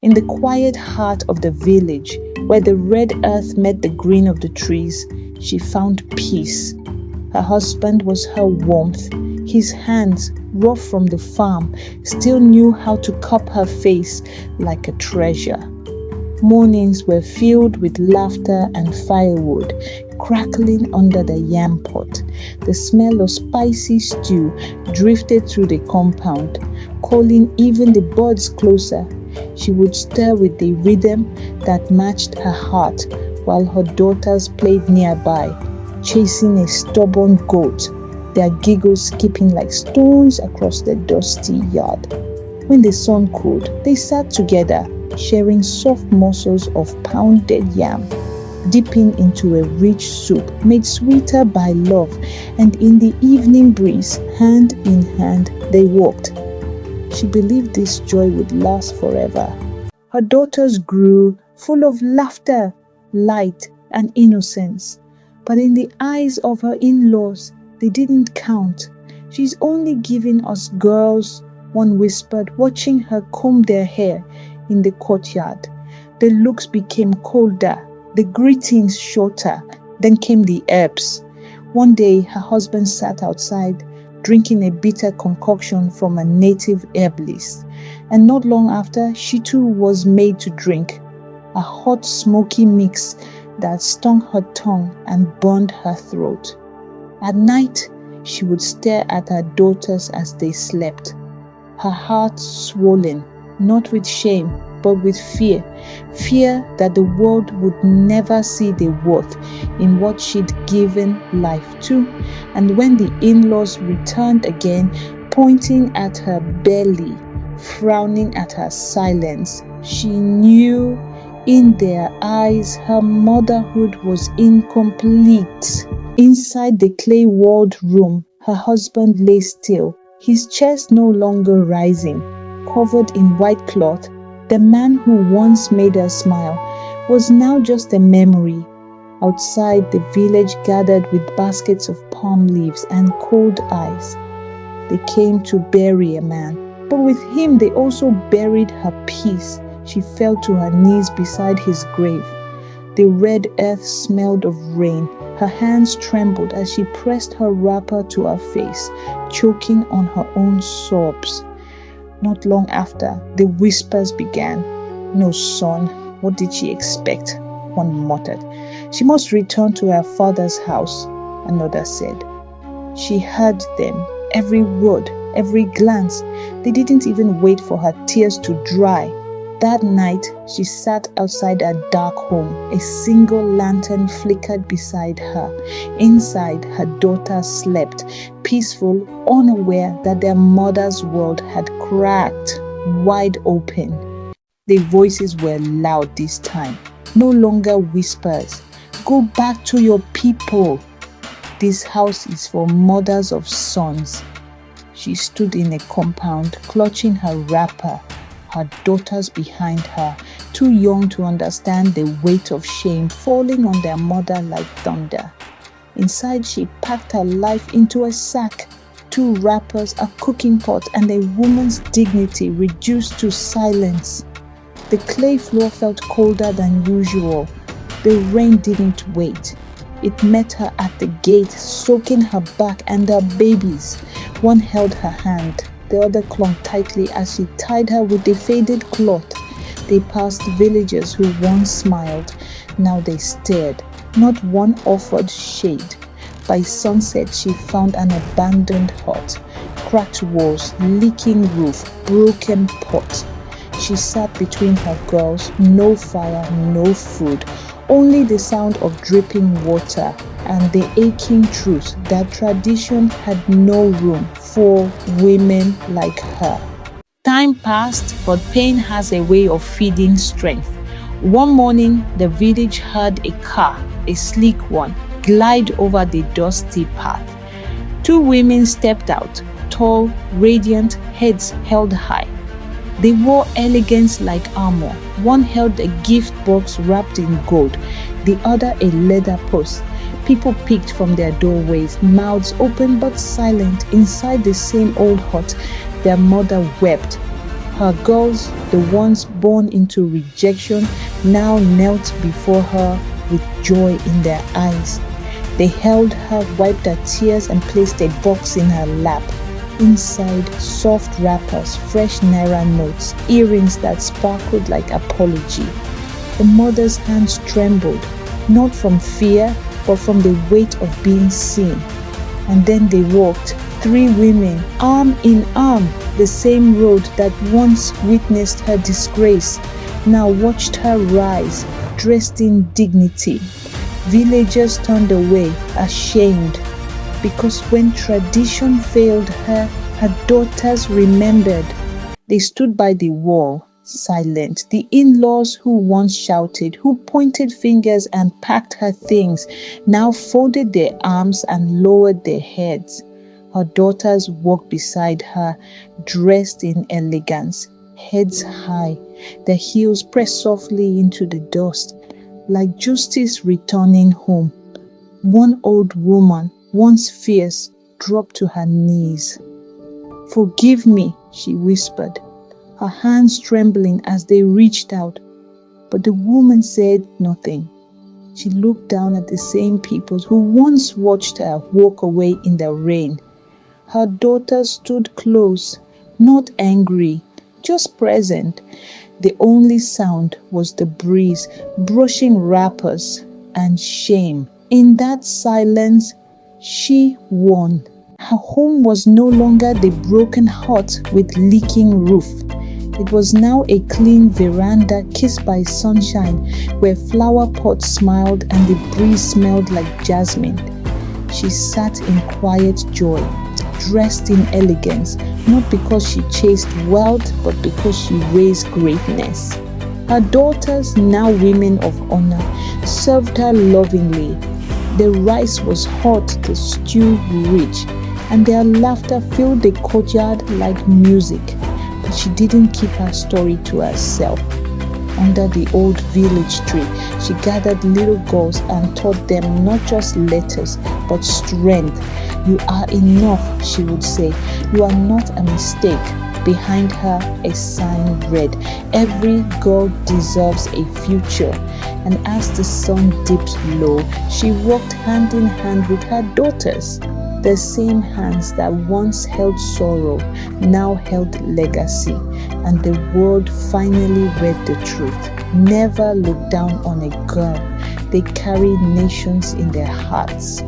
In the quiet heart of the village, where the red earth met the green of the trees, she found peace. Her husband was her warmth. His hands, rough from the farm, still knew how to cup her face like a treasure. Mornings were filled with laughter and firewood crackling under the yam pot. The smell of spicy stew drifted through the compound, calling even the birds closer. She would stir with the rhythm that matched her heart while her daughters played nearby, chasing a stubborn goat, their giggles skipping like stones across the dusty yard. When the sun cooled, they sat together, sharing soft morsels of pounded yam, dipping into a rich soup made sweeter by love, and in the evening breeze, hand in hand, they walked. She believed this joy would last forever. Her daughters grew full of laughter, light, and innocence. But in the eyes of her in-laws, they didn't count. "She's only giving us girls," one whispered, watching her comb their hair in the courtyard. The looks became colder, the greetings shorter. Then came the herbs. One day, her husband sat outside, drinking a bitter concoction from a native herbalist. And not long after, she too was made to drink. A hot, smoky mix that stung her tongue and burned her throat. At night, she would stare at her daughters as they slept, her heart swollen, not with shame, but with fear. Fear that the world would never see the worth in what she'd given life to. And when the in-laws returned again, pointing at her belly, frowning at her silence, she knew in their eyes her motherhood was incomplete. Inside the clay-walled room, her husband lay still, his chest no longer rising. Covered in white cloth, the man who once made her smile was now just a memory. Outside, the village gathered with baskets of palm leaves and cold ice. They came to bury a man, but with him they also buried her peace. She fell to her knees beside his grave. The red earth smelled of rain. Her hands trembled as she pressed her wrapper to her face, choking on her own sobs. Not long after, the whispers began. "No, son, what did she expect?" one muttered. "She must return to her father's house," another said. She heard them, every word, every glance. They didn't even wait for her tears to dry. That night, she sat outside her dark home. A single lantern flickered beside her. Inside, her daughters slept, peaceful, unaware that their mother's world had cracked wide open. The voices were loud this time, no longer whispers. "Go back to your people. This house is for mothers of sons." She stood in a compound, clutching her wrapper, her daughters behind her, too young to understand the weight of shame falling on their mother like thunder. Inside, she packed her life into a sack, 2 wrappers, a cooking pot, and a woman's dignity reduced to silence. The clay floor felt colder than usual. The rain didn't wait. It met her at the gate, soaking her back and her babies. One held her hand. The other clung tightly as she tied her with the faded cloth. They passed villagers who once smiled. Now they stared. Not one offered shade. By sunset, she found an abandoned hut, cracked walls, leaking roof, broken pot. She sat between her girls, no fire, no food, only the sound of dripping water and the aching truth that tradition had no room for women like her. Time passed, but pain has a way of feeding strength. One morning, the village heard a car, a sleek one, glide over the dusty path. 2 women stepped out, tall, radiant, heads held high. They wore elegance like armor. One held a gift box wrapped in gold, the other a leather purse. People peeked from their doorways, mouths open but silent. Inside the same old hut, their mother wept. Her girls, the ones born into rejection, now knelt before her with joy in their eyes. They held her, wiped her tears, and placed a box in her lap. Inside, soft wrappers, fresh naira notes, earrings that sparkled like apology. The mother's hands trembled, not from fear, but from the weight of being seen. And then they walked, 3 women, arm in arm, the same road that once witnessed her disgrace, now watched her rise, dressed in dignity. Villagers turned away, ashamed, because when tradition failed her, her daughters remembered. They stood by the wall, silent. The in-laws who once shouted, who pointed fingers and packed her things, now folded their arms and lowered their heads. Her daughters walked beside her, dressed in elegance, heads high, their heels pressed softly into the dust, like justice returning home. One old woman, once fierce, dropped to her knees. "Forgive me," she whispered, her hands trembling as they reached out. But the woman said nothing. She looked down at the same people who once watched her walk away in the rain. Her daughter stood close, not angry, just present. The only sound was the breeze brushing wrappers and shame. In that silence, she won. Her home was no longer the broken hut with leaking roof. It was now a clean veranda kissed by sunshine, where flower pots smiled and the breeze smelled like jasmine. She sat in quiet joy, dressed in elegance, not because she chased wealth, but because she raised greatness. Her daughters, now women of honor, served her lovingly. The rice was hot, the stew rich, and their laughter filled the courtyard like music. But she didn't keep her story to herself. Under the old village tree, she gathered little girls and taught them not just letters, but strength. "You are enough," she would say. "You are not a mistake." Behind her, a sign read, "Every girl deserves a future." And as the sun dipped low, she walked hand in hand with her daughters. The same hands that once held sorrow now held legacy, and the world finally read the truth. Never look down on a girl. They carry nations in their hearts.